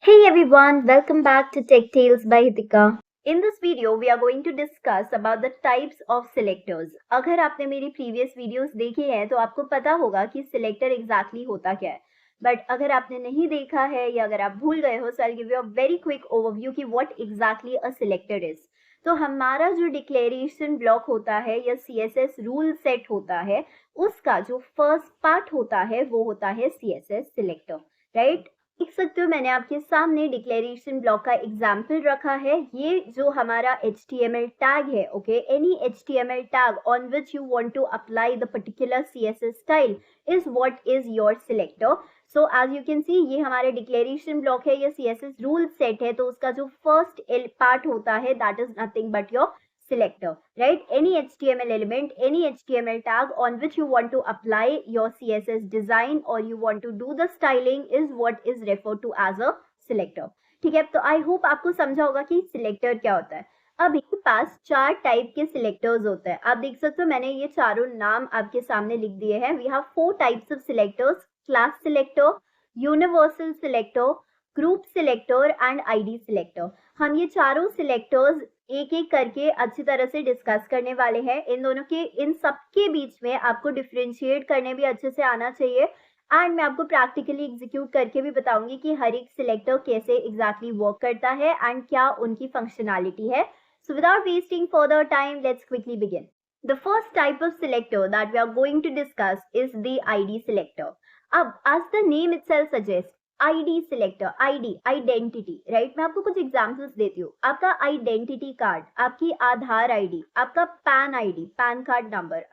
Hey everyone, welcome back to Tech Tales by Hitika. In this video, we are going to discuss about the types of selectors. अगर आपने मेरी previous videos देखी हैं तो आपको पता होगा कि selector exactly होता क्या है. But अगर आपने नहीं देखा है या अगर आप भूल गए हो, so I'll give you a very quick overview कि what exactly a selector is. तो हमारा जो डिक्लेरेशन ब्लॉक होता है या CSS रूल सेट होता है, उसका जो फर्स्ट पार्ट होता है वो होता है CSS सिलेक्टर, राइट? देख सकते हो मैंने आपके सामने डिक्लेरेशन ब्लॉक का एग्जाम्पल रखा है. ये जो हमारा HTML टैग है, okay, any HTML tag on which you want to apply the particular CSS style is what is your selector. So as you can see ये हमारे डिक्लेरेशन ब्लॉक है, ये CSS रूल सेट है, तो उसका जो first part होता है that is nothing but your selector, right? Any HTML element, any HTML tag on which you want to apply your CSS design or you want to do the styling is what is referred to as a selector. ठीक है, तो I hope आपको समझा होगा कि selector क्या होता है. अब इनके पास चार टाइप के सिलेक्टर्स होते हैं. आप देख सकते हो मैंने ये चारों नाम आपके सामने लिख दिए हैं. We have 4 types of selectors: class selector, universal selector, group selector and ID selector. हम ये चारों सिलेक्टर्स एक एक करके अच्छी तरह से डिस्कस करने वाले हैं. इन सब के बीच में आपको डिफरेंशिएट करने भी अच्छे से आना चाहिए एंड मैं आपको प्रैक्टिकली एग्जीक्यूट करके भी बताऊंगी कि हर एक सिलेक्टर कैसे एग्जैक्टली वर्क करता है एंड क्या उनकी फंक्शनैलिटी है. So without wasting further time, let's quickly begin. The first type of selector that we are going to discuss is the ID selector. अब as the name itself suggests, ID selector, ID, identity, right? मैं आपको कुछ examples देती हूँ. आपका identity card, आपकी आधार ID, आपका pan ID, pan card number,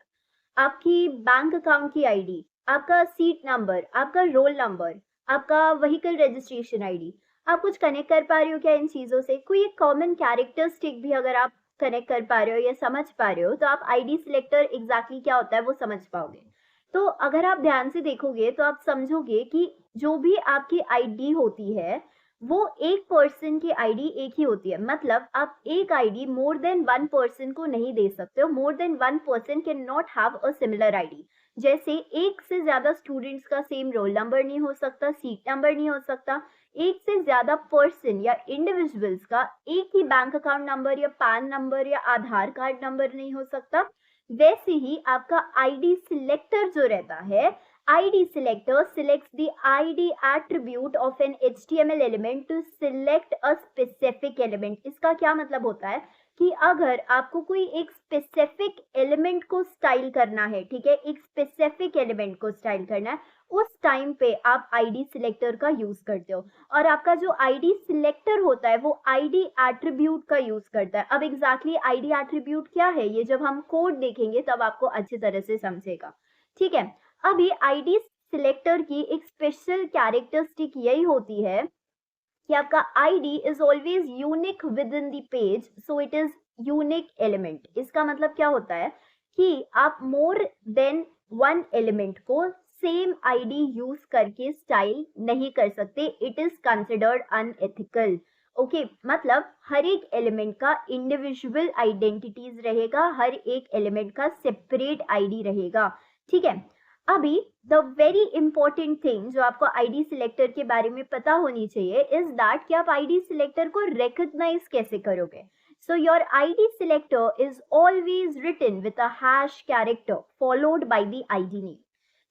आपकी बैंक अकाउंट की आईडी, आपका सीट नंबर, आपका रोल नंबर, आपका व्हीकल रजिस्ट्रेशन आईडी. आप कुछ कनेक्ट कर पा रहे हो क्या इन चीजों से? कोई एक कॉमन कैरेक्टरिस्टिक भी अगर आप कनेक्ट कर पा रहे हो या समझ पा रहे हो तो आप आईडी सिलेक्टर एग्जैक्टली क्या होता है वो समझ पाओगे. तो अगर आप ध्यान से देखोगे तो आप समझोगे कि जो भी आपकी आईडी होती है वो एक पर्सन की आईडी एक ही होती है. मतलब आप एक आईडी मोर देन वन पर्सन को नहीं दे सकते हो. मोर than one person can not have a similar ID. जैसे एक से ज्यादा स्टूडेंट्स का सेम रोल नंबर नहीं हो सकता, सीट नंबर नहीं हो सकता. एक से ज्यादा पर्सन या इंडिविजुअल्स का एक ही बैंक अकाउंट नंबर या पैन नंबर या आधार कार्ड नंबर नहीं हो सकता. वैसे ही आपका आईडी सिलेक्टर जो रहता है, ID selector selects the ID attribute of an HTML element to select a specific element. इसका क्या मतलब होता है कि अगर आपको कोई एक स्पेसिफिक एलिमेंट को स्टाइल करना है, ठीक है, एक स्पेसिफिक एलिमेंट को स्टाइल करना है, उस टाइम पे आप ID सिलेक्टर का यूज करते हो. और आपका जो ID सिलेक्टर होता है वो ID एट्रीब्यूट का यूज करता है. अब एग्जैक्टली ID एट्रीब्यूट क्या है ये जब हम कोड देखेंगे तब आपको अच्छी तरह से समझेगा. ठीक है, अभी आईडी सिलेक्टर की एक स्पेशल कैरेक्टरिस्टिक यही होती है कि आपका ID is always unique with in the page, so it is unique element. इसका मतलब क्या होता है कि आप मोर देन वन एलिमेंट को सेम आईडी यूज करके स्टाइल नहीं कर सकते. It is considered unethical. Okay, मतलब हर एक एलिमेंट का इंडिविजुअल आइडेंटिटीज रहेगा, हर एक एलिमेंट का सेपरेट आईडी रहेगा. ठीक है, अभी द वेरी इंपॉर्टेंट थिंग जो आपको आईडी सिलेक्टर के बारे में पता होनी चाहिए इज दैट कि आप आईडी सिलेक्टर को रिकॉग्नाइज कैसे करोगे. So your ID selector is always written with a hash character followed by the ID name.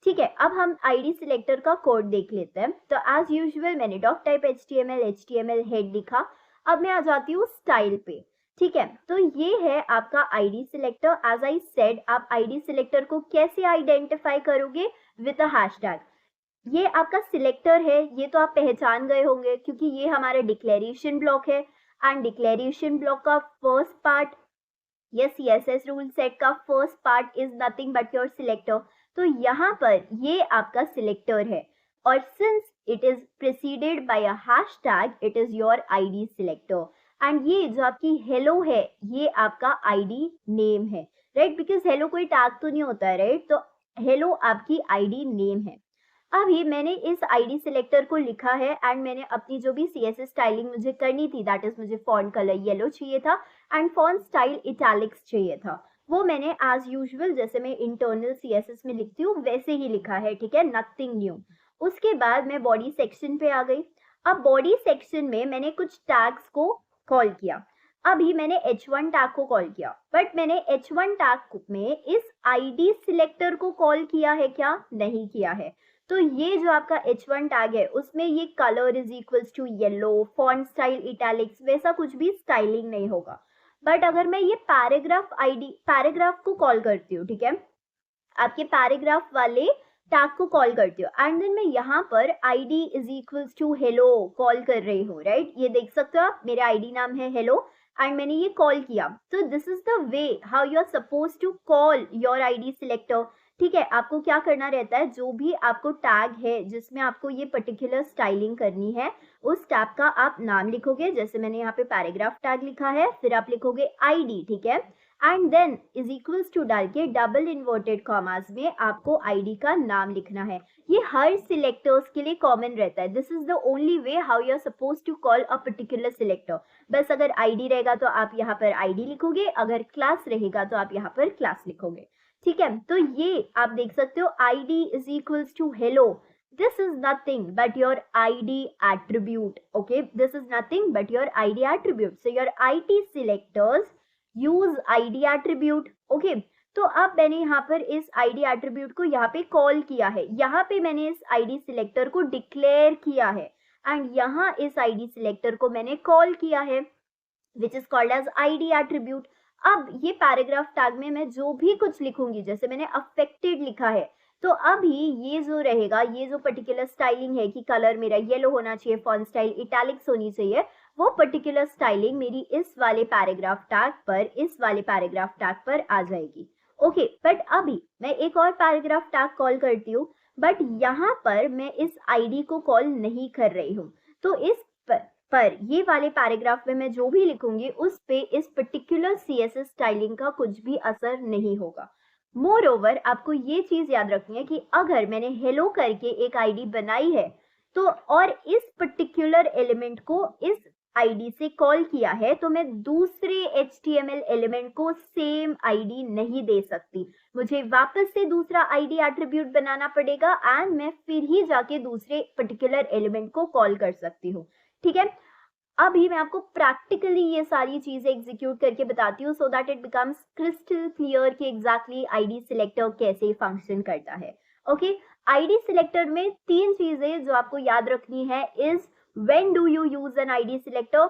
ठीक है, अब हम आईडी सिलेक्टर का कोड देख लेते हैं. तो एज यूजुअल मैंने डॉक टाइप HTML हेड लिखा. अब मैं आ जाती हूँ स्टाइल पे. ठीक है, तो ये है आपका ID selector. As I said, आप आईडी सिलेक्टर को कैसे आइडेंटिफाई करोगे? With a hashtag. ये आपका सिलेक्टर है, ये तो आप पहचान गए होंगे क्योंकि ये हमारा डिक्लेरेशन ब्लॉक है एंड डिक्लेरेशन ब्लॉक का फर्स्ट पार्ट या CSS रूल सेट का first part is nothing but your selector. तो यहाँ पर ये आपका सिलेक्टर है और since it is preceded by a hashtag it is your ID selector. And ये जो आपकी हेलो है ये आपका आईडी नेम है, राइट? बिकॉज हेलो कोई टैग तो नहीं होता है, राइट? तो हेलो आपकी आईडी नेम है. अभी मैंने इस आईडी सिलेक्टर को लिखा है एंड मैंने अपनी जो भी CSS स्टाइलिंग मुझे करनी थी, दैट इज मुझे फॉन्ट कलर येलो चाहिए था एंड फॉन्ट स्टाइल इटैलिक्स चाहिए था. वो मैंने एज यूजुअल जैसे मैं इंटरनल CSS में लिखती हूँ वैसे ही लिखा है. ठीक है, नथिंग न्यू. उसके बाद मैं बॉडी सेक्शन पे आ गई. अब बॉडी सेक्शन में मैंने कुछ टैग्स को कॉल किया। अभी मैंने h1 टैग को कॉल किया, बट मैंने h1 टैग में इस id सिलेक्टर को कॉल किया है क्या? नहीं किया है। तो ये जो आपका h1 टैग है उसमें ये colour is equals to yellow, font style italics, वैसा कुछ भी स्टाइलिंग नहीं होगा। बट अगर मैं ये पैराग्राफ को कॉल करती हूँ, ठीक है, आपके पैराग्राफ वाले टैग को कॉल करती हूँ एंड देन मैं यहाँ पर id is equals to hello call कर रही हूँ, राइट? ये देख सकते हो आप, मेरा id नाम है हेलो एंड मैंने ये कॉल किया। तो this is the way how you are suppose to call your id selector. ठीक है, आपको क्या करना रहता है, जो भी आपको टैग है जिसमें आपको ये पर्टिकुलर स्टाइलिंग करनी है, उस टैग का आप नाम लिखोगे, जैसे मैंने यहाँ पे पैराग्राफ टैग लिखा है, फिर आप लिखोगे id, ठीक है, and then is equals to डाल के डबल इन्वर्टेड कॉमास में आपको id का नाम लिखना है। ये हर सिलेक्टर्स के लिए कॉमन रहता है। This is the only way how you are suppose to call a particular selector. बस अगर id रहेगा तो आप यहाँ पर id लिखोगे, अगर क्लास रहेगा तो आप यहाँ पर क्लास लिखोगे। ठीक है, तो ये आप देख सकते हो id is equals to hello. This is nothing but your id attribute. Okay, this is nothing but your id attribute. So your it selectors use id attribute. Okay, तो अब मैंने यहाँ पर इस id attribute को यहाँ पे कॉल किया है, यहाँ पे मैंने इस id selector को डिक्लेयर किया है एंड यहाँ इस id selector को मैंने कॉल किया है which is called as id attribute. अब ये पैराग्राफ टैग में मैं जो भी कुछ लिखूंगी, जैसे मैंने अफेक्टेड लिखा है, तो अभी ये जो रहेगा, ये जो पर्टिकुलर स्टाइलिंग है कि कलर मेरा येलो होना चाहिए, फॉन्ट स्टाइल इटैलिक्स होनी चाहिए, वो पर्टिकुलर स्टाइलिंग मेरी इस वाले पैराग्राफ टैग पर, इस वाले पैराग्राफ टैग पर आ जाएगी। ओके, बट अभी मैं एक और पैराग्राफ टैग कॉल करती हूँ, बट यहाँ पर मैं इस आईडी को कॉल नहीं कर रही हूँ। तो इस पर ये वाले पैराग्राफ में मैं जो भी लिखूंगी उस पे इस पर्टिकुलर CSS स्टाइलिंग का कुछ भी असर नहीं होगा। मोर ओवर आपको ये चीज याद रखनी है कि अगर मैंने हेलो करके एक आईडी बनाई है तो और इस पर्टिकुलर एलिमेंट को इस आईडी से कॉल किया है, तो मैं दूसरे HTML एलिमेंट को सेम आईडी नहीं दे सकती। मुझे वापस से दूसरा आईडी एट्रीब्यूट बनाना पड़ेगा एंड मैं फिर ही जाके दूसरे पर्टिकुलर एलिमेंट को कॉल कर सकती हूँ। ठीक है, अभी मैं आपको प्रैक्टिकली ये सारी चीजें एग्जीक्यूट करके बताती हूँ so that it becomes crystal clear कि एग्जैक्टली आईडी सिलेक्टर कैसे फंक्शन करता है। ओके, आईडी सिलेक्टर में तीन चीजें जो आपको याद रखनी है is when do you use an ID selector,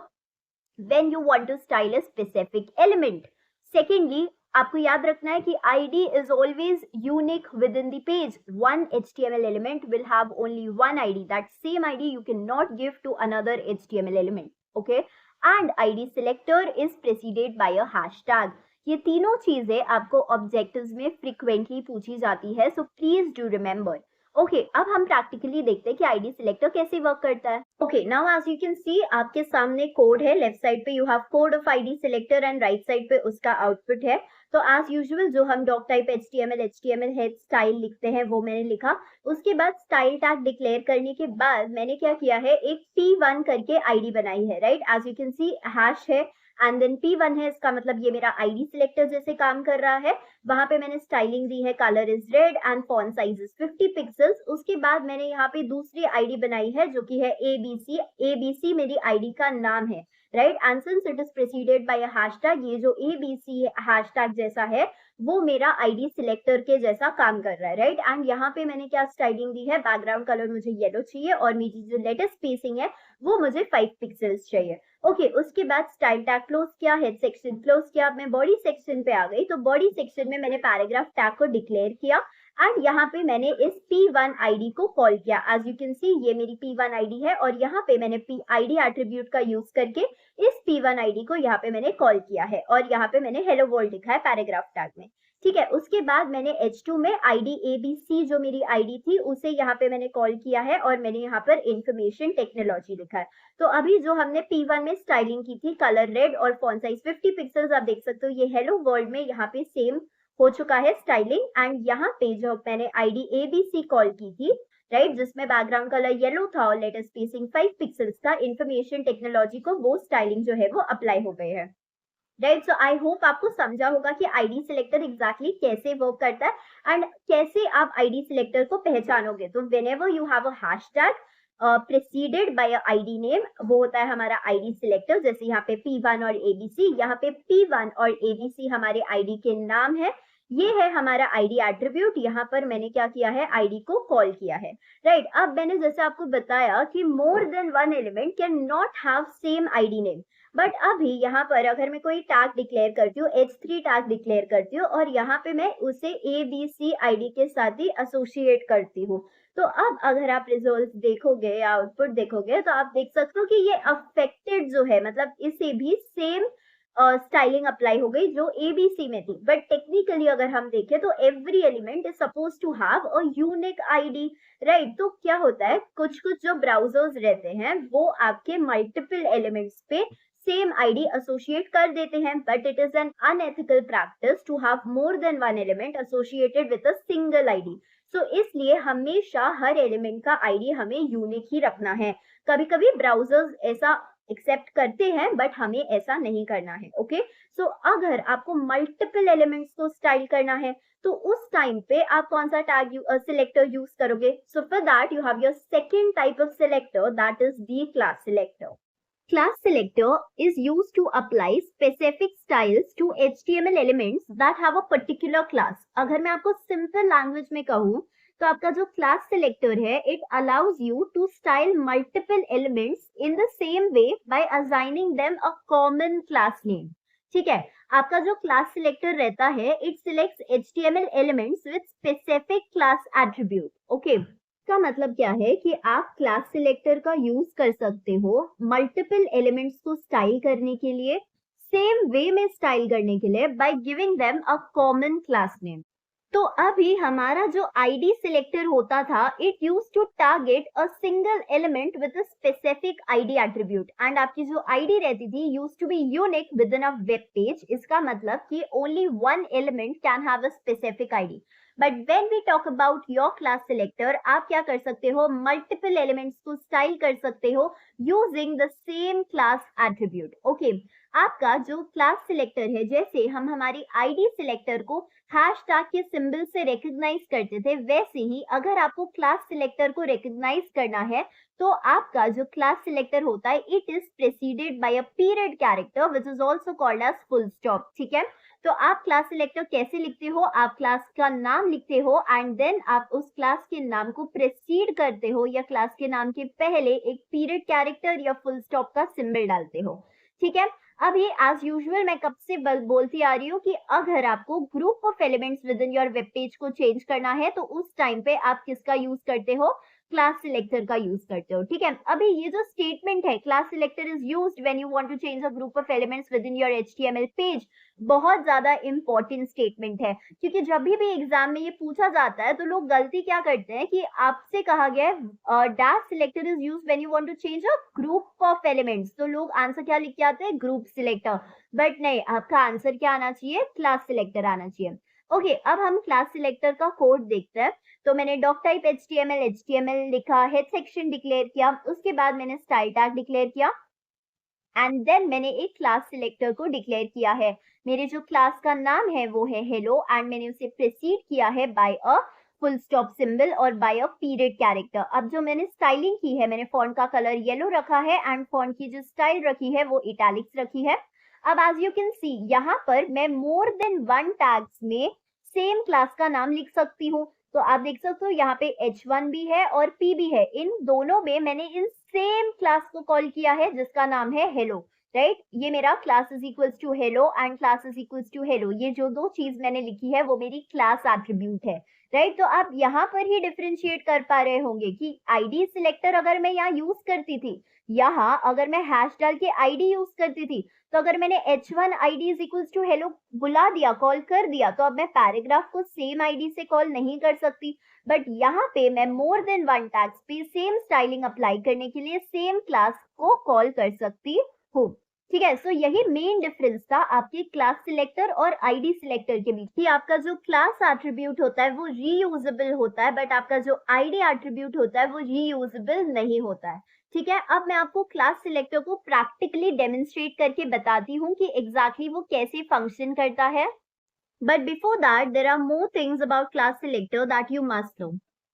when you want to style a specific element. Secondly, आपको याद रखना है कि id is always unique within the page. One HTML element will have only one id. That same id you cannot give to another HTML element. Okay? And id selector is preceded by a hashtag. ये तीनों चीजें आपको objectives में frequently पूछी जाती है, so please do remember. Okay, अब हम प्रैक्टिकली देखते हैं कि आईडी सिलेक्टर कैसे वर्क करता है। Okay, now as you can see आपके सामने कोड है, लेफ्ट साइड पे you have code of ID selector and right side पे उसका आउटपुट है। तो एज यूजुअल जो हम doc type HTML head style लिखते हैं वो मैंने लिखा। उसके बाद स्टाइल टैग डिक्लेयर करने के बाद मैंने क्या किया है, एक p1 करके आईडी बनाई है, right? As you can see hash है एंड देन p1 है, इसका मतलब ये मेरा आईडी सिलेक्टर जैसे काम कर रहा है। वहां पे मैंने स्टाइलिंग दी है, colour is red and font size is 50 pixels. उसके बाद मैंने यहाँ पे दूसरी आईडी बनाई है जो कि है ABC मेरी आईडी का नाम है, right? And since it is preceded by a hashtag, ये जो ABC हैशटैग जैसा है वो मेरा आईडी सिलेक्टर के जैसा काम कर रहा है, राइट? एंड यहाँ पे मैंने क्या स्टाइलिंग दी है, बैकग्राउंड कलर मुझे येलो चाहिए और मेरी जो लेटेस्ट स्पेसिंग है वो मुझे 5 पिक्सेल्स चाहिए। ओके, उसके बाद स्टाइल टैग क्लोज किया, हेड सेक्शन क्लोज किया, मैं बॉडी सेक्शन पे आ गई। तो बॉडी सेक्शन में मैंने पैराग्राफ टैग को डिक्लेयर किया एंड यहाँ पे मैंने इस p1 आईडी को कॉल किया। एज यू कैन सी ये मेरी p1 आईडी है और यहाँ पे मैंने आईडी एट्रीब्यूट का यूज करके इस p1 आईडी को यहाँ पे मैंने कॉल किया है और यहाँ पे मैंने हेलो वर्ल्ड लिखा है पैराग्राफ टैग में। ठीक है, उसके बाद मैंने H2 में आईडी ABC जो मेरी आईडी थी उसे यहाँ पे मैंने कॉल किया है और मैंने यहाँ पर इंफॉर्मेशन टेक्नोलॉजी लिखा है। तो अभी जो हमने P1 में स्टाइलिंग की थी, कलर रेड और फॉन्ट साइज 50 पिक्सेल्स, आप देख सकते हो ये हेलो वर्ल्ड में यहाँ पे सेम हो चुका है स्टाइलिंग। एंड यहाँ पे जो मैंने आईडी ABC कॉल की थी, राइट, जिसमें बैकग्राउंड कलर येलो था और लेटेस्ट स्पेसिंग 5 पिक्सेल्स था, इंफॉर्मेशन टेक्नोलॉजी को वो स्टाइलिंग जो है वो अप्लाई हो गए है, राइट? सो आई होप आपको समझा होगा कि आईडी सिलेक्टर एग्जैक्टली कैसे वर्क करता है एंड कैसे आप आईडी सिलेक्टर को पहचानोगे। तो whenever you have a hashtag, preceded bye ID name, वो होता है हमारा आईडी सिलेक्टर। जैसे यहाँ पे P1 और ABC, यहाँ पे P1 और ABC हमारे आईडी के नाम है। ये है हमारा आईडी एट्रीब्यूट। यहाँ पर मैंने क्या किया है, आईडी को कॉल किया है, राइट। अब मैंने जैसे आपको बताया कि मोर than one element can not have same ID name, but अभी यहाँ पर अगर मैं कोई टैग डिक्लेयर करती हूँ, H3 टैग डिक्लेयर करती हूँ, और यहाँ पे मैं उसे ABC आईडी के साथ ही एसोसिएट करती हूँ, तो अब अगर आप रिजल्ट देखोगे या आउटपुट देखोगे तो आप देख सकते हो कि ये अफेक्टेड जो है, मतलब इसे भी सेम स्टाइलिंग अप्लाई हो गई जो ABC में थी। बट टेक्निकली अगर हम देखें तो every element is suppose to have a unique ID, right. तो क्या होता है, कुछ कुछ जो ब्राउजर्स रहते हैं वो आपके मल्टीपल एलिमेंट्स पे सेम आईडी एसोसिएट कर देते हैं, but it is an unethical practice to have more than one element associated with a single ID. So इसलिए हमेशा हर एलिमेंट का आईडी हमें यूनिक ही रखना है। कभी कभी ब्राउजर्स ऐसा एक्सेप्ट करते हैं, बट हमें ऐसा नहीं करना है, ओके। सो अगर आपको मल्टीपल एलिमेंट्स को स्टाइल करना है तो उस टाइम पे आप कौन सा टैग सिलेक्टर यूज करोगे? So for that you have your second type of selector, that is the class selector. Class selector is used to apply specific styles to HTML elements that have a particular class. अगर मैं आपको simple language में कहूँ तो आपका जो class selector है, it allows you to style multiple elements in the same way by assigning them a common class name. ठीक है, आपका जो class selector रहता है, it selects HTML elements with specific class attribute. Okay. का मतलब क्या है कि आप क्लास सिलेक्टर का यूज कर सकते हो मल्टीपल एलिमेंट्स को स्टाइल करने के लिए, सेम वे में स्टाइल करने के लिए, by giving them a common class name. तो अभी हमारा जो आईडी सिलेक्टर होता था, it use to target a single element with a specific ID attribute, and आपकी जो आईडी रहती थी use to be unique within a web page. इसका मतलब कि only one element can have a specific ID. But when we talk about your class selector, आप क्या कर सकते हो, मल्टीपल एलिमेंट्स को स्टाइल कर सकते हो using the same class attribute, okay. आपका जो क्लास सिलेक्टर है, जैसे हम हमारी आईडी सिलेक्टर को हैशटैग के सिंबल से रिकॉग्नाइज करते थे, वैसे ही अगर आपको क्लास सिलेक्टर को रिकॉग्नाइज करना है तो आपका जो क्लास सिलेक्टर होता है, it is preceded by a period character which is also called as full stop, ठीक है। तो आप क्लास सिलेक्टर कैसे लिखते हो, आप क्लास का नाम लिखते हो एंड देन आप उस क्लास के नाम को प्रेसीड करते हो, या क्लास के नाम के पहले एक पीरियड कैरेक्टर या फुल स्टॉप का सिंबल डालते हो, ठीक है। अब ये एज यूजुअल मैं कब से बोलती आ रही हूँ कि अगर आपको group of elements within your web page को चेंज करना है तो उस टाइम पे आप किसका यूज करते हो, क्लास सिलेक्टर का यूज करते हो, ठीक है। अभी ये जो स्टेटमेंट है, class selector is used when you want to change a group of elements within your HTML page, बहुत ज्यादा इंपॉर्टेंट स्टेटमेंट है, क्योंकि जब भी एग्जाम में ये पूछा जाता है तो लोग गलती क्या करते हैं कि आपसे कहा गया है dash selector is used when you want to change a group of elements, तो लोग आंसर क्या लिख के आते हैं, ग्रुप सिलेक्टर। बट नहीं, आपका आंसर क्या आना चाहिए, क्लास सिलेक्टर आना चाहिए, ओके। अब हम क्लास सिलेक्टर का कोड देखते हैं। तो मैंने डॉक टाइप HTML लिखा, हेड सेक्शन डिक्लेयर किया, उसके बाद मैंने स्टाइल टैग डिक्लेयर किया एंड देन मैंने एक क्लास सिलेक्टर को डिक्लेयर किया है। मेरे जो क्लास का नाम है वो है हेलो, एंड मैंने उसे प्रीसीड किया है by a full stop symbol और बाय अ पीरियड कैरेक्टर। अब जो मैंने स्टाइलिंग की है, मैंने फॉन्ट का कलर येलो रखा है एंड फॉन्ट की जो स्टाइल रखी है वो इटैलिक्स रखी है। अब एज यू कैन सी यहाँ पर मैं मोर देन वन टैग्स में सेम क्लास का नाम लिख सकती हूँ। तो आप देख सकते हो यहाँ पे H1 भी है और P भी है, इन दोनों में मैंने इन सेम क्लास को कॉल किया है जिसका नाम है हेलो, राइट। ये मेरा class is equals to hello and class is equals to hello, ये जो दो चीज मैंने लिखी है वो मेरी क्लास एट्रीब्यूट है, राइट। तो आप यहाँ पर ही डिफरेंशिएट कर पा रहे होंगे कि आईडी सिलेक्टर अगर मैं यहाँ यूज करती थी, यहाँ अगर मैं हैश डाल के आईडी यूज करती थी, तो अगर मैंने H1 ID is equals to hello बुला दिया, कॉल कर दिया, तो अब मैं पैराग्राफ को सेम आईडी से कॉल नहीं कर सकती। बट यहाँ पे मैं मोर देन वन टैग्स पे सेम स्टाइलिंग अप्लाई करने के लिए सेम क्लास को कॉल कर सकती हूँ, ठीक है। सो यही मेन डिफरेंस था आपके क्लास सिलेक्टर और आईडी सिलेक्टर के बीच, कि आपका जो क्लास एट्रीब्यूट होता है वो रीयूजेबल होता है, बट आपका जो आईडी एट्रीब्यूट होता है वो रीयूजेबल नहीं होता है, ठीक है। अब मैं आपको क्लास सिलेक्टर को प्रैक्टिकली डेमोन्स्ट्रेट करके बताती हूँ कि एग्जैक्टली वो कैसे फंक्शन करता है। But before that there are more things about class selector that you must know.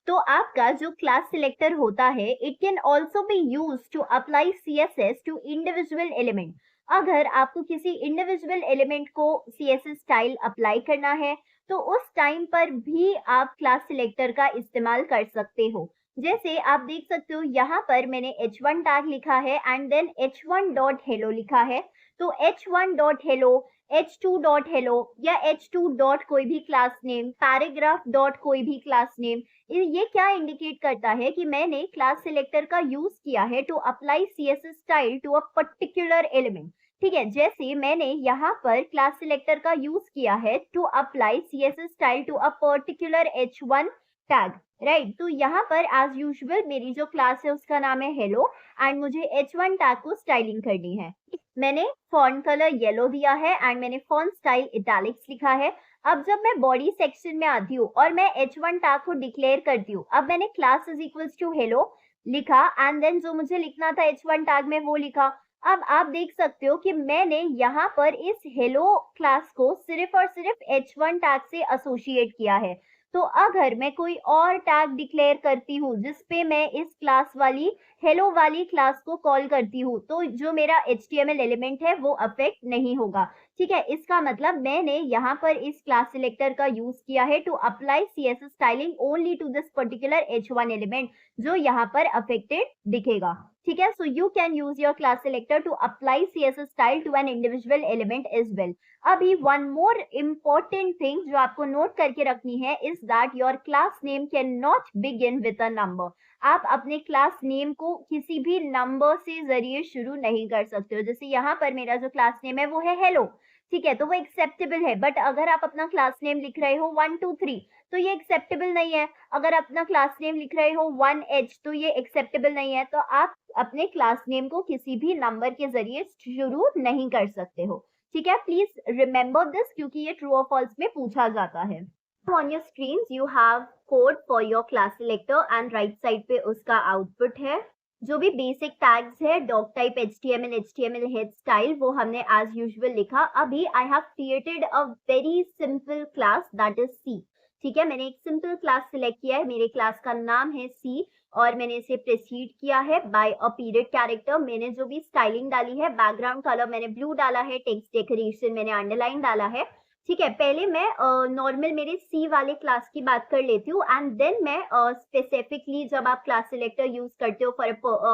तो आपका जो क्लास सिलेक्टर होता है it can also be use to apply CSS to individual element. अगर आपको किसी इंडिविजुअल एलिमेंट को सीएसएस स्टाइल अप्लाई करना है तो उस टाइम पर भी आप क्लास सिलेक्टर का इस्तेमाल कर सकते हो। जैसे आप देख सकते हो यहाँ पर मैंने h1 टैग लिखा है and then h1 dot hello लिखा है। तो h1 dot hello, h2 dot hello या h2 डॉट कोई भी क्लास नेम, पैराग्राफ डॉट कोई भी क्लास नेम, ये क्या इंडिकेट करता है कि मैंने क्लास सिलेक्टर का यूज किया है to apply CSS style to a particular element. ठीक है, जैसे मैंने यहाँ पर क्लास सिलेक्टर का यूज किया है to apply CSS style to a particular h1 tag, right. तो यहाँ पर एज यूजुअल मेरी जो क्लास है उसका नाम है हेलो एंड मुझे h1 टैग को स्टाइलिंग करनी है। मैंने फॉन्ट कलर येलो दिया है एंड मैंने फॉन्ट स्टाइल इटैलिक्स लिखा है। अब जब मैं बॉडी सेक्शन में आती हूँ और मैं h1 टैग को डिक्लेयर करती हूँ, अब मैंने class is equals to hello लिखा एंड देन जो मुझे लिखना था h1 टैग में वो लिखा। अब आप देख सकते हो कि मैंने यहाँ पर इस हेलो क्लास को सिर्फ और सिर्फ h1 टैग से एसोसिएट किया है। तो अगर मैं कोई और टैग डिक्लेयर करती हूँ जिसपे मैं इस क्लास वाली हेलो वाली क्लास को कॉल करती हूँ तो जो मेरा HTML एलिमेंट है वो अफेक्ट नहीं होगा। ठीक है, इसका मतलब मैंने यहाँ पर इस क्लास सिलेक्टर का यूज किया है to apply CSS styling only to this particular h1 element जो यहाँ पर अफेक्टेड दिखेगा। ठीक है, so you can use your class selector to apply CSS style to an individual element as well. अभी वन मोर इम्पोर्टेंट थिंग जो आपको note करके रखनी है is that your class name can not begin with a number. आप अपने class name को किसी भी नंबर से जरिए शुरू नहीं कर सकते हो। जैसे यहाँ पर मेरा जो क्लास नेम है वो है हेलो, ठीक है, तो वो एक्सेप्टेबल है। बट अगर आप अपना क्लास नेम लिख रहे हो 1 2 3 तो ये एक्सेप्टेबल नहीं है। अगर अपना क्लास नेम लिख रहे हो 1H तो ये एक्सेप्टेबल नहीं है। तो आप अपने क्लास नेम को किसी भी नंबर के जरिए शुरू नहीं कर सकते हो। ठीक है, प्लीज रिमेंबर दिस क्योंकि ये ट्रू और फॉल्स में पूछा जाता है। On your screens you have code for your class selector and right side पे उसका आउटपुट है। जो भी बेसिक टैग्स है doc type HTML head style वो हमने एज यूजुअल लिखा। अभी I have created a very simple class that is C. ठीक है, मैंने एक सिंपल क्लास सिलेक्ट किया है, मेरे क्लास का नाम है सी और मैंने इसे प्रीसीड किया है बाय अ पीरियड कैरेक्टर। मैंने जो भी स्टाइलिंग डाली है, बैकग्राउंड कलर मैंने ब्लू डाला है, टेक्स्ट डेकोरेशन मैंने अंडरलाइन डाला है। ठीक है, पहले मैं नॉर्मल मेरे सी वाले क्लास की बात कर लेती हूँ एंड देन मैं स्पेसिफिकली जब आप क्लास सिलेक्टर यूज करते हो फॉर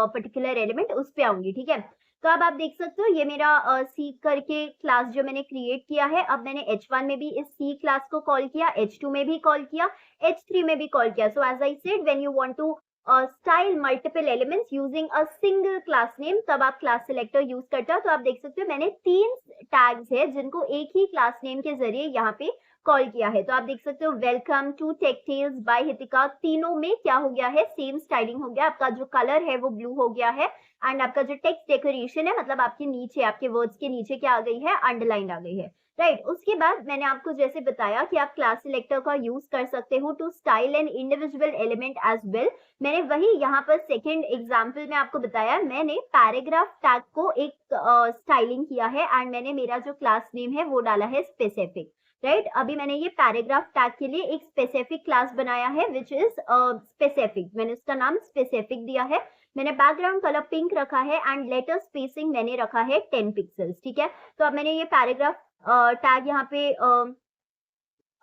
पर्टिकुलर एलिमेंट उस पे आऊंगी। ठीक है, तो अब आप देख सकते हो ये मेरा सी करके क्लास जो मैंने क्रिएट किया है। अब मैंने h1 में भी इस सी क्लास को कॉल किया, h2 में भी कॉल किया, h3 में भी कॉल किया। So as I said when you want to style multiple elements using a single class name तब आप क्लास सिलेक्टर यूज करते हो। तो आप देख सकते हो मैंने 3 टैग्स है जिनको एक ही क्लास नेम के जरिए यहाँ पे कॉल किया है। तो आप देख सकते हो वेलकम टू टेकटेल्स बाय हितिका, तीनों में क्या हो गया है, सेम स्टाइलिंग हो गया। आपका जो कलर है वो ब्लू हो गया है एंड आपका जो टेक्स्ट डेकोरेशन है मतलब आपके नीचे, आपके वर्ड्स के नीचे क्या आ गई है, अंडरलाइन आ गई है, राइट। उसके बाद मैंने आपको जैसे बताया कि आप क्लास सिलेक्टर का यूज कर सकते हो to style an individual element as well. मैंने वही यहाँ पर सेकेंड एग्जाम्पल में आपको बताया, मैंने पैराग्राफ टैग को एक स्टाइलिंग किया है एंड मैंने मेरा जो क्लास नेम है वो डाला है स्पेसिफिक, राइट। अभी मैंने ये पैराग्राफ टैग के लिए एक स्पेसिफिक क्लास बनाया है विच इज स्पेसिफिक, मैंने उसका नाम स्पेसिफिक दिया है। मैंने बैकग्राउंड कलर पिंक रखा है एंड लेटर स्पेसिंग मैंने रखा है 10 पिक्सल्स। ठीक है, तो अब मैंने ये पैराग्राफ टैग यहाँ पे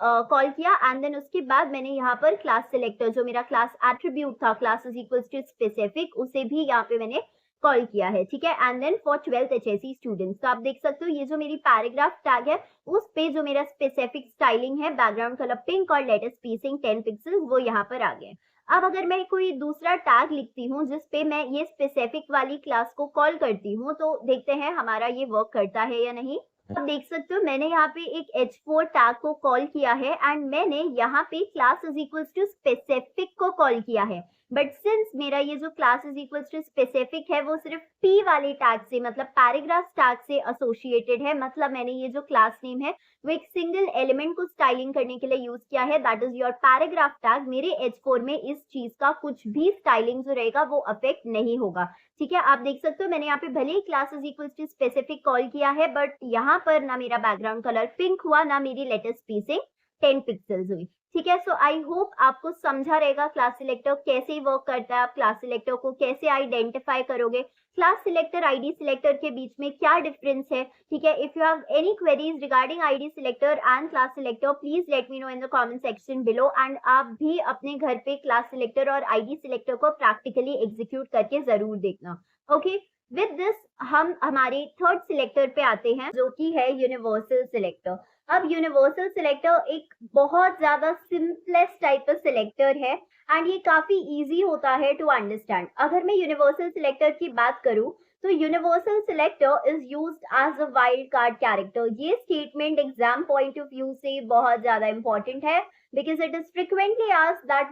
कॉल किया एंड देन उसके बाद मैंने यहाँ पर क्लास सिलेक्टर जो मेरा क्लास एट्रीब्यूट था class is equals to specific उसे भी यहाँ पे मैंने कॉल किया है। ठीक है, and then for 12th HSC students. तो आप देख सकते हो ये जो मेरी पैराग्राफ टैग है उस पे जो मेरा स्पेसिफिक स्टाइलिंग है बैकग्राउंड कलर पिंक और लेटर स्पेसिंग 10 पिक्सल्स वो यहाँ पर आ गए। अब अगर मैं कोई दूसरा टैग लिखती हूँ जिसपे मैं ये स्पेसिफिक वाली क्लास को कॉल करती हूँ तो देखते हैं हमारा ये वर्क करता है या नहीं। आप देख सकते हो मैंने यहाँ पे एक h4 टैग को कॉल किया है एंड मैंने यहाँ पे class is equals to specific को कॉल किया है। बट सिंस मेरा ये जो class is equals to specific है वो सिर्फ p वाले टैग से मतलब पैराग्राफ टैग से एसोसिएटेड है, मतलब मैंने ये जो क्लास नेम है वो एक सिंगल एलिमेंट को स्टाइलिंग करने के लिए यूज किया है, that is your paragraph tag. मेरे h4 में इस चीज का कुछ भी स्टाइलिंग जो रहेगा वो अफेक्ट नहीं होगा। ठीक है, आप देख सकते हो मैंने यहाँ पे भले ही class is equals to specific call किया है बट यहाँ पर ना मेरा बैकग्राउंड कलर पिंक हुआ ना मेरी लेटर स्पेसिंग 10 पिक्सल्स हुई। ठीक है, सो आई होप आपको समझा रहेगा क्लास सिलेक्टर कैसे वर्क करता है, आप क्लास सिलेक्टर को कैसे आइडेंटिफाई करोगे, क्लास सिलेक्टर आईडी सिलेक्टर के बीच में क्या डिफरेंस है। ठीक है, if you have any queries regarding ID selector and class selector please let me know in the comment section below, and आप भी अपने घर पे क्लास सिलेक्टर और आईडी सिलेक्टर को प्रैक्टिकली एग्जीक्यूट करके जरूर देखना। ओके, विद दिस हम हमारे थर्ड सिलेक्टर पे आते हैं जो कि है यूनिवर्सल सिलेक्टर। अब यूनिवर्सल सिलेक्टर एक बहुत ज्यादा सिंपलेस्ट टाइप ऑफ सिलेक्टर है एंड ये काफी इजी होता है टू अंडरस्टैंड। अगर मैं यूनिवर्सल सिलेक्टर की बात करूं तो universal selector is used as a wild card character. ये statement exam point of view से बहुत ज्यादा इंपॉर्टेंट है because it is frequently asked that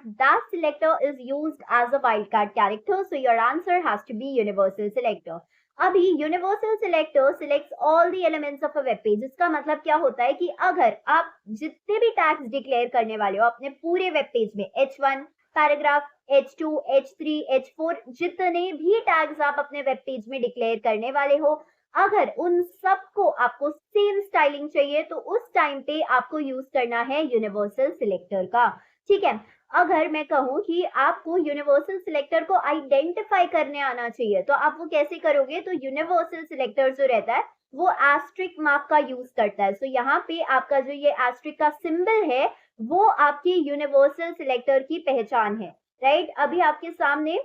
selector is used as a wildcard character, so your answer has to be universal selector. अभी universal selector selects all the elements of a web page. इसका मतलब क्या होता है कि अगर आप जितने भी टैग्स डिक्लेयर करने वाले हो अपने पूरे वेब पेज में, H1 paragraph, H2, H3, H4, जितने भी टैग्स आप अपने वेब पेज में डिक्लेयर करने वाले हो, अगर उन सबको आपको सेम स्टाइलिंग चाहिए तो उस टाइम पे आपको यूज करना है यूनिवर्सल सिलेक्टर का। ठीक है, अगर मैं कहूं कि आपको यूनिवर्सल सिलेक्टर को आइडेंटिफाई करने आना चाहिए तो आप वो कैसे करोगे, तो यूनिवर्सल सिलेक्टर जो रहता है वो एस्ट्रिक मार्क का यूज करता है। सो यहाँ पे आपका जो ये एस्ट्रिक का सिंबल है वो आपकी यूनिवर्सल सिलेक्टर की पहचान है, राइट। अभी आपके सामने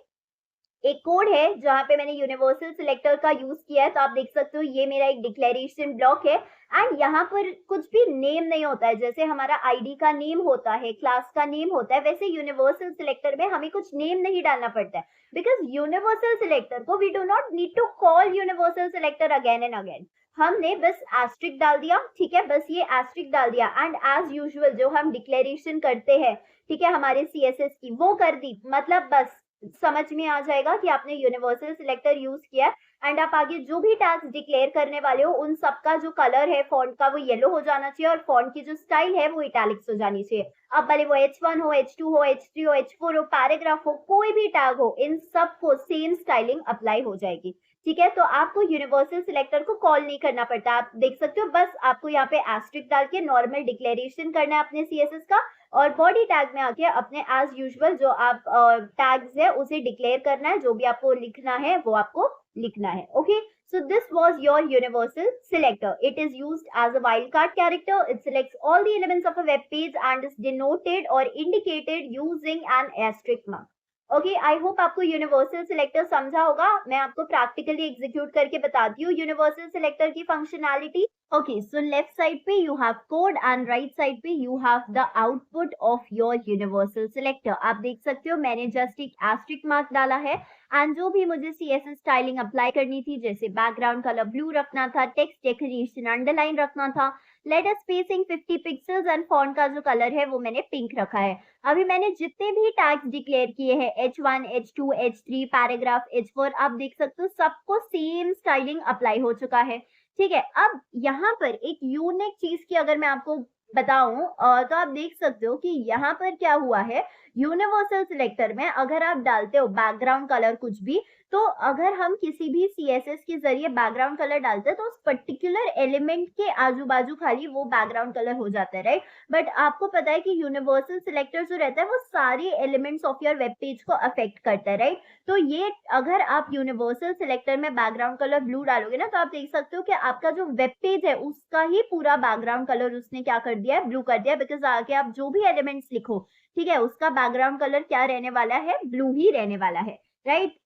एक कोड है जहां पे मैंने यूनिवर्सल सिलेक्टर का यूज किया है, तो आप देख सकते हो ये मेरा एक डिक्लेरेशन ब्लॉक है एंड यहाँ पर कुछ भी नेम नहीं होता है। जैसे हमारा आईडी का नेम होता है, क्लास का नेम होता है, वैसे यूनिवर्सल सिलेक्टर में हमें कुछ नेम नहीं डालना पड़ता है बिकॉज यूनिवर्सल सिलेक्टर को we do not need to call universal selector again and again. हमने बस एस्ट्रिक डाल दिया, ठीक है, बस ये एस्ट्रिक डाल दिया एंड एज यूजुअल जो हम डिक्लेरेशन करते हैं, ठीक है, हमारे सीएसएस की वो कर दी, मतलब बस समझ में आ जाएगा कि आपने यूनिवर्सल सिलेक्टर यूज किया एंड आप आगे जो भी टैग्स डिक्लेयर करने वाले हो उन सबका जो कलर है फॉन्ट का वो येलो हो जाना चाहिए और फॉन्ट की जो स्टाइल है वो इटैलिक्स हो जानी चाहिए। अब भले वो H1 हो, H2 हो, H3 हो, H4 हो, पैराग्राफ हो, कोई भी टैग हो, इन सबको सेम स्टाइलिंग अप्लाई हो जाएगी। ठीक है, तो आपको यूनिवर्सल सिलेक्टर को कॉल नहीं करना पड़ता, आप देख सकते हो बस आपको यहाँ पे एस्ट्रिक डाल के नॉर्मल डिक्लेरेशन करना है अपने सीएसएस का और बॉडी टैग में आके अपने एज यूजुअल जो आप टैग्स है उसे डिक्लेयर करना है, जो भी आपको लिखना है वो आपको लिखना है। Okay, so this was your universal selector. It is used as a wildcard character. It selects all the elements of a web page and is denoted or indicated using an asterisk mark. Okay, I hope आपको universal selector समझा होगा। मैं आपको practically execute करके बताती हूँ universal selector की functionality. Okay, so left side पे you have code and right side पे you have the output of your universal selector. आप देख सकते हो मैंने जस्ट एक एस्ट्रिक मार्क डाला है एंड जो भी मुझे सीएसएस स्टाइलिंग अप्लाई करनी थी, जैसे बैकग्राउंड कलर ब्लू रखना था, टेक्स्ट डेकोरेशन अंडरलाइन रखना था, letter spacing 50 pixels and font का जो कलर है वो मैंने पिंक रखा है। अभी मैंने जितने भी टैग्स डिक्लेयर किए हैं H1, H2, H3, paragraph, H4, आप देख सकते हो सबको सेम स्टाइलिंग अप्लाई हो चुका है। ठीक है, अब यहाँ पर एक यूनिक चीज की अगर मैं आपको बताऊं तो आप देख सकते हो कि यहाँ पर क्या हुआ है, यूनिवर्सल सिलेक्टर में अगर आप डालते हो बैकग्राउंड कलर कुछ भी, तो अगर हम किसी भी सीएसएस के जरिए बैकग्राउंड कलर डालते हैं तो उस पर्टिकुलर एलिमेंट के आजू बाजू खाली वो बैकग्राउंड कलर हो जाता है, राइट। बट आपको पता है कि यूनिवर्सल सिलेक्टर जो रहता है वो सारे elements of your web page को अफेक्ट करता है, राइट। तो ये अगर आप यूनिवर्सल सिलेक्टर में बैकग्राउंड कलर ब्लू डालोगे ना, तो आप देख सकते हो कि आपका जो वेब पेज है उसका ही पूरा बैकग्राउंड कलर उसने क्या कर दिया है, ब्लू कर दिया, बिकॉज आगे आप जो भी एलिमेंट्स लिखो, ठीक है, उसका बैकग्राउंड कलर क्या रहने वाला है, ब्लू ही रहने वाला है, राइट।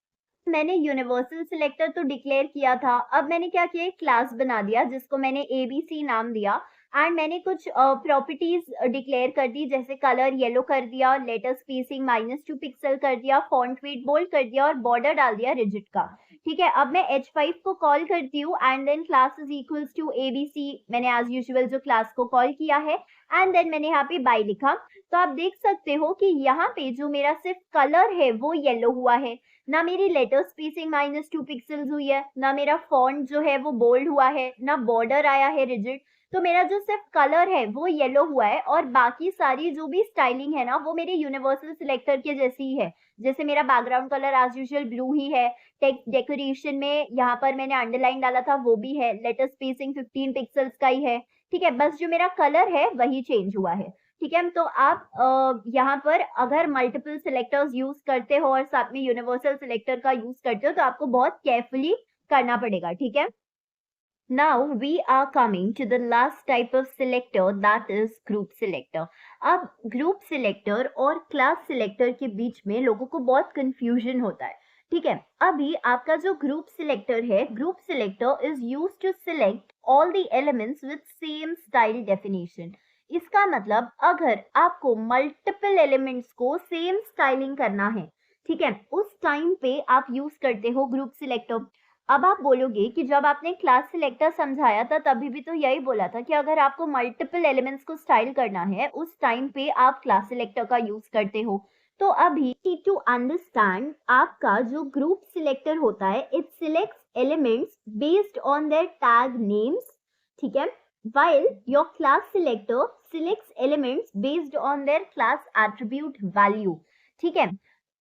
मैंने यूनिवर्सल सिलेक्टर तो डिक्लेयर किया था, अब मैंने क्या किया, क्लास बना दिया जिसको मैंने ABC नाम दिया एंड मैंने कुछ प्रॉपर्टीज डिक्लेयर कर दी, जैसे कलर येलो कर दिया, लेटर स्पेसिंग -2 पिक्सल कर दिया, फॉन्ट वेट बोल्ड कर दिया और बॉर्डर डाल दिया रिजिड का। ठीक है, अब मैं H5 को कॉल करती हूँ and then class is equals to ABC, मैंने एज यूजुअल जो क्लास को कॉल किया है एंड देन मैंने यहाँ पे बाय लिखा। तो आप देख सकते हो कि यहाँ पे जो मेरा सिर्फ कलर है वो येलो हुआ है, ना मेरी लेटर स्पेसिंग -2 पिक्सल्स हुई है, ना मेरा फॉन्ट जो है वो बोल्ड हुआ है, ना बॉर्डर आया है रिजिड। तो मेरा जो सिर्फ कलर है वो येलो हुआ है और बाकी सारी जो भी स्टाइलिंग है ना वो मेरे यूनिवर्सल सिलेक्टर के जैसी ही है। जैसे मेरा background colour as usual blue ही है, टेक्स्ट डेकोरेशन में यहाँ पर मैंने अंडरलाइन डाला था वो भी है, लेटर स्पेसिंग 15 पिक्सल्स का ही है। ठीक है, बस जो मेरा कलर है वही चेंज हुआ है। ठीक है। तो आप यहाँ पर अगर मल्टीपल सिलेक्टर्स यूज करते हो और साथ में यूनिवर्सल सिलेक्टर का यूज करते हो तो आपको बहुत केयरफुली करना पड़ेगा, ठीक है। Now we are coming to the last type of selector, that is group selector. अब group selector और class selector के बीच में लोगों को बहुत confusion होता है, ठीक है। अभी आपका जो group selector है, group selector is used to select all the elements with same style definition. इसका मतलब अगर आपको multiple elements को same styling करना है, ठीक है, उस टाइम पे आप यूज करते हो group selector। अब आप बोलोगे कि जब आपने क्लास सिलेक्टर समझाया था तभी भी तो यही बोला था कि अगर आपको मल्टीपल एलिमेंट्स को स्टाइल करना है उस टाइम पे आप क्लास सिलेक्टर का यूज करते हो। तो अभी नीड टू अंडरस्टैंड, आपका जो ग्रुप सिलेक्टर होता है it selects elements based on their tag names, ठीक है, while your class selector selects elements based on their class attribute value, ठीक है।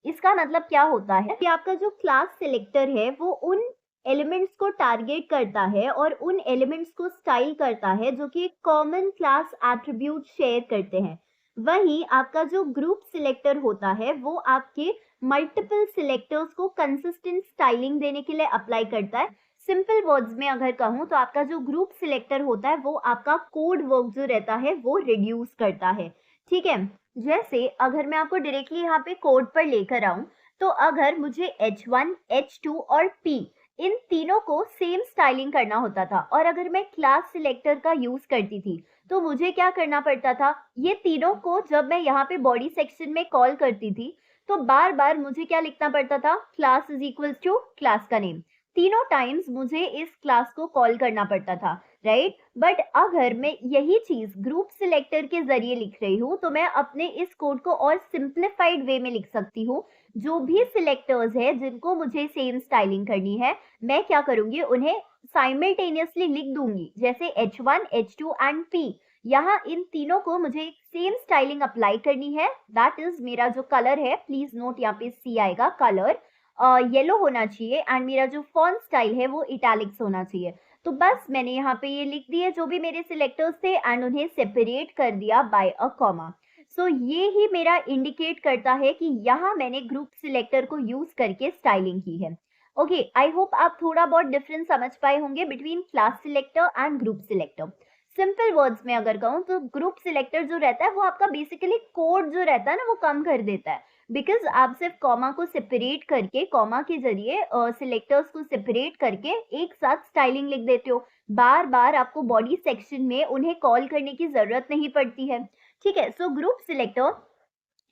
इसका मतलब क्या होता है कि आपका जो क्लास सिलेक्टर है वो उन एलिमेंट्स को टारगेट करता है और उन एलिमेंट्स को स्टाइल करता है जो कि एक कॉमन क्लास एट्रीब्यूट शेयर करते हैं। वहीं आपका जो ग्रुप सिलेक्टर होता है वो आपके मल्टीपल सिलेक्टर्स को कंसिस्टेंट स्टाइलिंग देने के लिए अप्लाई करता है। सिंपल वर्ड्स में अगर कहूं तो आपका जो ग्रुप सिलेक्टर होता है वो आपका कोड वर्क जो रहता है वो रिड्यूस करता है, ठीक है। जैसे अगर मैं आपको डायरेक्टली यहाँ पे कोड पर लेकर आऊं तो अगर मुझे H1, H2 और P इन तीनों को सेम स्टाइलिंग करना होता था और अगर मैं क्लास सिलेक्टर का यूज करती थी तो मुझे क्या करना पड़ता था, ये तीनों को जब मैं यहाँ पे बॉडी सेक्शन में कॉल करती थी तो बार बार मुझे क्या लिखना पड़ता था, class is equal to class का नेम। तीनों टाइम्स मुझे इस क्लास को कॉल करना पड़ता था, राइट। बट अगर मैं यही चीज ग्रुप सिलेक्टर के जरिए लिख रही हूँ तो मैं अपने इस कोड को और सिंप्लीफाइड वे में लिख सकती हूँ। जो भी सिलेक्टर्स है जिनको मुझे सेम स्टाइलिंग करनी है मैं क्या करूंगी, उन्हें साइमल्टेनियसली लिख दूंगी, जैसे H1, H2 एंड P। यहाँ इन तीनों को मुझे सेम स्टाइलिंग अप्लाई करनी है। दैट इज मेरा जो कलर है, प्लीज नोट यहाँ पे C आएगा, कलर येलो होना चाहिए एंड मेरा जो फॉन्ट स्टाइल है वो इटैलिक्स होना चाहिए। तो बस मैंने यहाँ पे ये लिख दिए जो भी मेरे सिलेक्टर्स थे एंड उन्हें सेपरेट कर दिया बाय अ कॉमा। सो ये ही मेरा इंडिकेट करता है कि यहाँ मैंने ग्रुप सिलेक्टर को यूज करके स्टाइलिंग की है। ओके, आई होप आप थोड़ा बहुत डिफरेंस समझ पाए होंगे between class selector and group selector. Simple words में अगर कहूँ तो ग्रुप सिलेक्टर जो रहता है वो आपका बेसिकली कोड जो रहता है ना वो कम कर देता है, बिकॉज आप सिर्फ कॉमा को सेपरेट करके, कॉमा के जरिए सिलेक्टर्स को सेपरेट करके एक साथ स्टाइलिंग लिख देते हो। बार बार आपको बॉडी सेक्शन में उन्हें कॉल करने की जरूरत नहीं पड़ती है, ठीक है। So group selector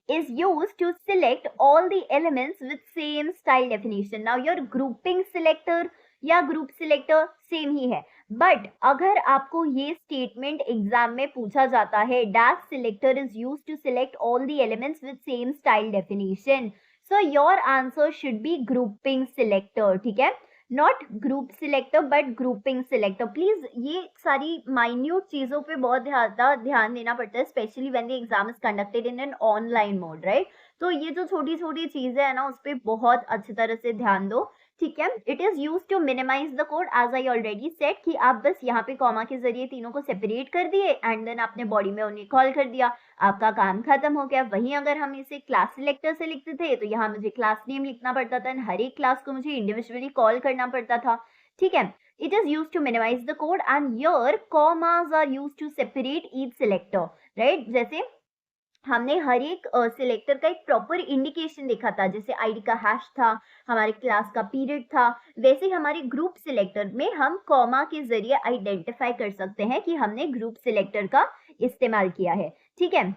is used to select all the elements with same style definition. Now your grouping selector या ग्रुप सिलेक्टर सेम ही है, बट अगर आपको ये स्टेटमेंट एग्जाम में पूछा जाता है dash selector is used to select all the elements with same style definition, so your answer should be grouping selector, ठीक है, not group selector but grouping selector. Please ये सारी माइन्यूट चीजों पे बहुत ज्यादा ध्यान देना पड़ता है, specially when the exam is conducted in an online mode, right. तो ये जो छोटी छोटी चीजें है ना उस पर बहुत अच्छी तरह से ध्यान दो, ठीक है। It is use to minimize the code as I already said कि आप बस यहाँ पे कॉमा के जरिए तीनों को सेपरेट कर दिए एंड देन आपने बॉडी में उन्हें कॉल कर दिया, आपका काम खत्म हो गया। वहीं अगर हम इसे क्लास सिलेक्टर से लिखते थे तो यहाँ मुझे क्लास नेम लिखना पड़ता था, हर एक क्लास को मुझे इंडिविजुअली कॉल करना पड़ता था, ठीक है। It is use to minimize the code and your commas are use to separate each selector, right. जैसे हमने हर एक सिलेक्टर का एक प्रॉपर इंडिकेशन देखा था, जैसे आईडी का हैश था, हमारे क्लास का पीरियड था, वैसे हमारे ग्रुप सिलेक्टर में हम कॉमा के जरिए आइडेंटिफाई कर सकते हैं कि हमने ग्रुप सिलेक्टर का इस्तेमाल किया है, ठीक है।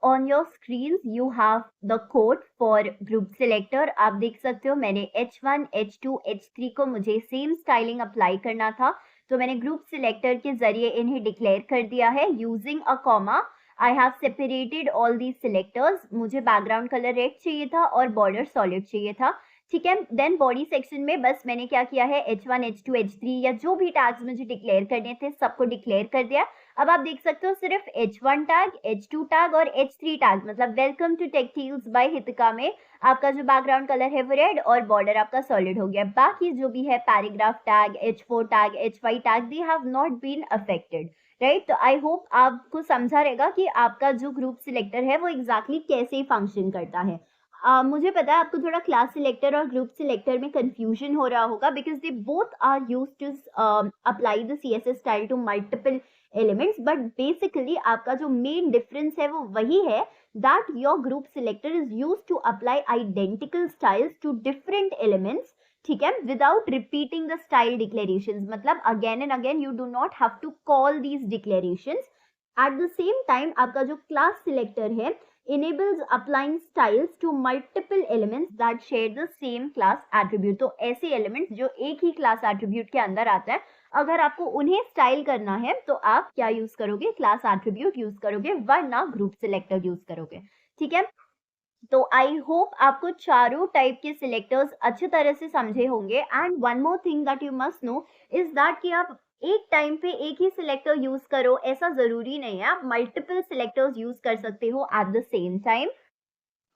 On your screen you have the code for group selector. आप देख सकते हो मैंने H1, H2, H3 को मुझे सेम स्टाइलिंग अप्लाई करना था तो मैंने ग्रुप सिलेक्टर के जरिए इन्हें डिक्लेयर कर दिया है using a comma. I have separated all these selectors. मुझे बैकग्राउंड कलर रेड चाहिए था और बॉर्डर सॉलिड चाहिए था, ठीक है। देन बॉडी सेक्शन में बस मैंने क्या किया है H1, H2, H3 या जो भी टैग्स मुझे डिक्लेयर करने थे सबको डिक्लेयर कर दिया। अब आप देख सकते हो सिर्फ H1 टैग, H2 टैग और H3 टैग मतलब welcome to Tech Teals by Hitika में आपका जो बैकग्राउंड कलर है वो रेड और बॉर्डर आपका सॉलिड हो गया। बाकी जो भी है paragraph tag, H4 tag, H5 tag, they have not been affected, right. तो आई होप आपको समझा रहेगा कि आपका जो ग्रुप सिलेक्टर है वो एग्जैक्टली कैसे फंक्शन करता है। मुझे पता है आपको थोड़ा क्लास सिलेक्टर और ग्रुप सिलेक्टर में कंफ्यूजन हो रहा होगा because they both are use to apply the CSS style to multiple elements, but basically आपका जो मेन डिफरेंस है वो वही है that your group selector is use to apply identical styles to different elements, ठीक है, without repeating the style declarations. मतलब again and again you do not have to call these declarations. At the same time आपका जो class selector है enables applying styles to multiple elements that share the same class attribute। तो ऐसे elements जो एक ही class attribute के अंदर आता है, अगर आपको उन्हें स्टाइल करना है तो आप क्या यूज करोगे, क्लास एट्रीब्यूट यूज करोगे, वरना ग्रुप सिलेक्टर यूज करोगे, ठीक है। तो आई होप आपको चारों टाइप के सिलेक्टर्स अच्छे तरह से समझे होंगे। And one more thing that you must no is that कि आप एक टाइम पे एक ही सिलेक्टर यूज करो ऐसा जरूरी नहीं है, आप मल्टीपल सिलेक्टर्स यूज कर सकते हो एट द सेम टाइम।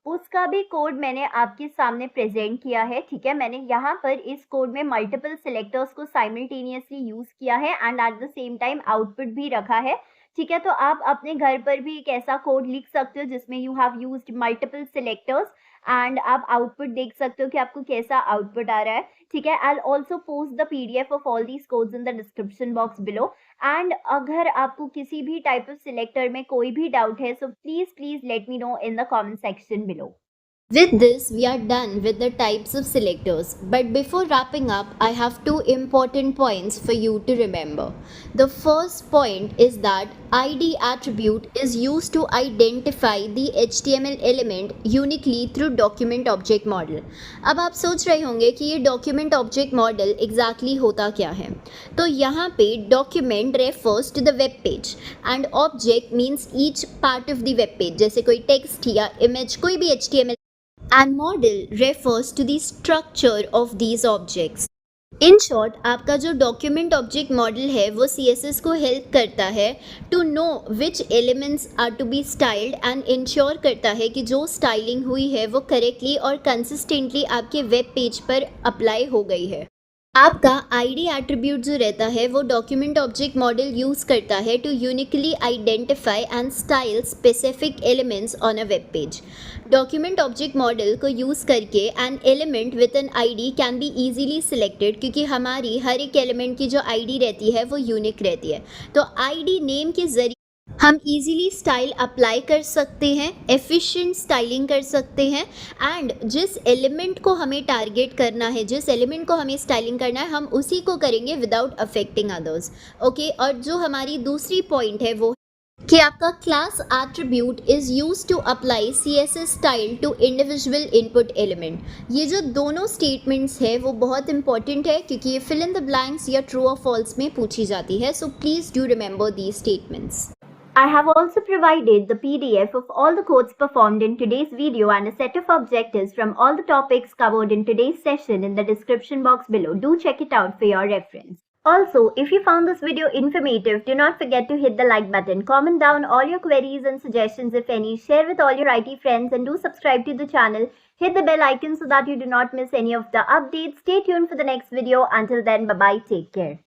उसका भी कोड मैंने आपके सामने प्रेजेंट किया है, ठीक है। मैंने यहाँ पर इस कोड में मल्टीपल सिलेक्टर्स को साइमल्टेनियसली यूज किया है and at the same time output भी रखा है, ठीक है। तो आप अपने घर पर भी एक ऐसा कोड लिख सकते हो जिसमें you have used multiple selectors and आप आउटपुट देख सकते हो कि आपको कैसा आउटपुट आ रहा है, ठीक है। I also post the PDF of all these codes in the description box below. And अगर आपको किसी भी टाइप ऑफ सिलेक्टर में कोई भी डाउट है, so please let me know in the comment section below. With this, we are done with the types of selectors. But before wrapping up, I have two important points for you to remember. The first point is that ID attribute is used to identify the HTML element uniquely through document object model. अब आप सोच रहे होंगे कि ये document object model exactly होता क्या है। तो यहाँ पे document refers to the web page and object means each part of the web page, जैसे कोई text या image, कोई भी HTML, and model refers to the structure of these objects. In short आपका जो डॉक्यूमेंट ऑब्जेक्ट मॉडल है वो CSS को हेल्प करता है to know which elements are to be styled and ensure करता है कि जो स्टाइलिंग हुई है वो करेक्टली और कंसिस्टेंटली आपके वेब पेज पर अप्लाई हो गई है। आपका ID एट्रीब्यूट जो रहता है वो डॉक्यूमेंट ऑब्जेक्ट मॉडल यूज करता है to uniquely identify and style specific elements on a web page. Document object model को यूज करके an element with an ID can be easily selected, क्योंकि हमारी हर एक एलिमेंट की जो ID रहती है वो यूनिक रहती है। तो ID नेम के जरिए हम इजीली स्टाइल अप्लाई कर सकते हैं, एफिशिएंट स्टाइलिंग कर सकते हैं एंड जिस एलिमेंट को हमें टारगेट करना है, जिस एलिमेंट को हमें स्टाइलिंग करना है, हम उसी को करेंगे विदाउट अफेक्टिंग अदर्स, ओके। और जो हमारी दूसरी पॉइंट है वो कि आपका class attribute is use to apply CSS style to individual input element. ये जो दोनों स्टेटमेंट्स है वो बहुत इंपॉर्टेंट है क्योंकि ये फिल इन द ब्लैंक्स या ट्रू और फॉल्स में पूछी जाती है, so please do remember these statements. I have also provided the PDF of all the codes performed in today's video and a set of objectives from all the topics covered in today's session in the description box below. Do check it out for your reference. Also, if you found this video informative, do not forget to hit the like button, comment down all your queries and suggestions if any, share with all your IT friends and do subscribe to the channel. Hit the bell icon so that you do not miss any of the updates. Stay tuned for the next video. Until then, bye-bye. Take care.